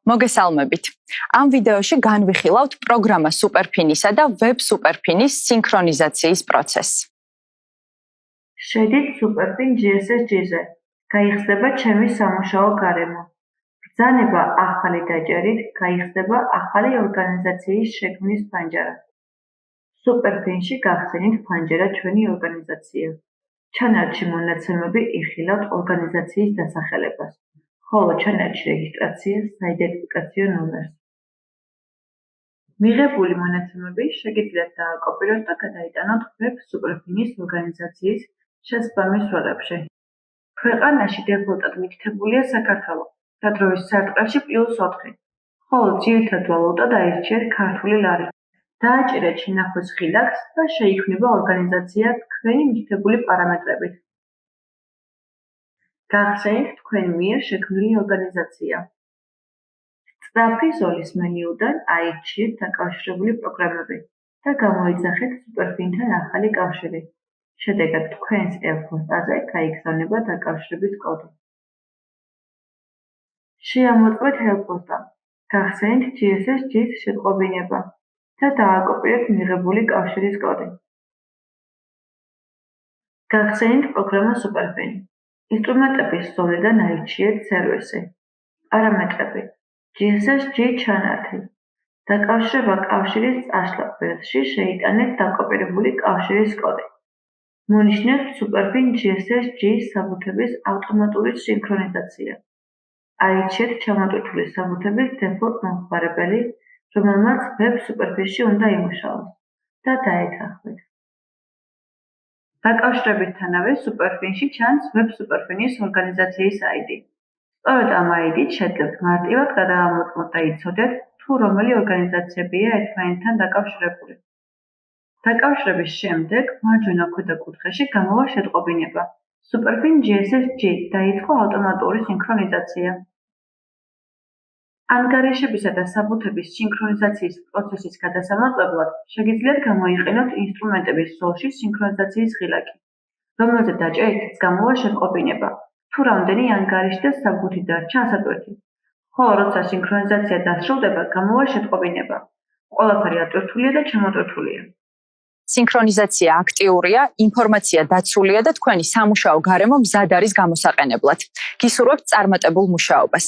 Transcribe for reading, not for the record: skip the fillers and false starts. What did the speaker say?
მოგესალმებით. Ამ ვიდეოში განვიხილავთ პროგრამა SuperPin-ისა და Web SuperPin-ის სინქრონიზაციის პროცესს. შედით SuperPin GSS-ზე. გაიხსნება ჩემი სამუშაო გარემო. ბრძანება ახალი დაჭერით გაიხსნება ახალი ორგანიზაციის შექმნის ფანჯარა. SuperPin-ში გახსენით ფანჯარა ჩვენი ორგანიზაცია. ჩანართში მონაცემები იხილავთ ორგანიზაციის დასახელებას. ხოლო ჩანართში რეგისტრაციას საიდენტიფიკაციო ნომერს. მიღებული მონაცემები შეგიძლიათ დააკოპიროთ და გადაიტანოთ Web SuperPin-ის ორგანიზაციის შესაბამის როლებში. ქვეყანაში დეფოლტად მითითებულია საქართველო და დროის სარტყელში +4, ხოლო ძირითად ვალუტად აირჩიეთ ქართული ლარი. დააჭერეთ შენახვის ხილაკს და შეიქმნება ორგანიზაცია თქვენი მითითებული პარამეტრებით. გახსენით თქვენ მიერ შექმნილი ორგანიზაცია. სწრაფი ზოლის მენიუდან აირჩიეთ დაკავშირებული პროგრამები და გამოიძახეთ SuperPin-თან ახალი კავშირი. შედეგად თქვენს e-პოსტაზე გაიგზავნება დაკავშირების კოდი. შეამოწმეთ e-პოსტა. გახსენით GSS-ის შეტყობინება და დააკოპირეთ მიღებული კავშირის კოდი. გახსენით პროგრამა SuperPin. ინსტრუმენტების ზოლიდან აირჩიეთ სერვისი. პარამეტრები. GSS-G ჩანართი. დაკავშირება კავშირის წაშლა ველში შეიტანეთ დაკოპირებული კავშირის კოდი. მონიშნეთ SuperPin GSS-G საბუთების ავტომატური სინქრონიზაცია. აირჩიეთ ჩამოტვირთული საბუთების დეფოლტ მომხმარებელი, რომელმაც Web SuperPin-ში უნდა იმუშაოს და დაეთანხმეთ. დაკავშირებისთანავე SuperPin-ში ჩანს Web SuperPin-ის ორგანიზაციის ID. სწორედ ამ ID-ით შეძლებთ მარტივად გადაამოწმოთ და იცოდეთ, თუ რომელი ორგანიზაციებია ერთმანეთთან დაკავშირებული. დაკავშირების შემდეგ მარჯვენა ქვედა კუთხეში გამოვა შეტყობინება. SuperPin GSS-G დაიწყო ავტომატური სინქრონიზაცია. ანგარიშებისა და საბუთების სინქრონიზაციის პროცესის გადასამოწმებლად შეგიძლიათ გამოიყენოთ ინსტრუმენტების ზოლში სინქრონიზაციის ხილაკი, რომელზე დაჭერითაც გამოვა შეტყობინება, თუ რამდენი ანგარიში და საბუთი დარჩა ასატვირთი. ხოლო როცა სინქრონიზაცია დასრულდება, გამოვა შეტყობინება. ყველაფერი ატვირთულია და ჩამოტვირთულია. სინქრონიზაცია აქტიურია, ინფორმაცია დაცულია და თქვენი სამუშაო გარემო მზად არის გამოსაყენებლად. გისურვებთ წარმატებულ მუშაობას.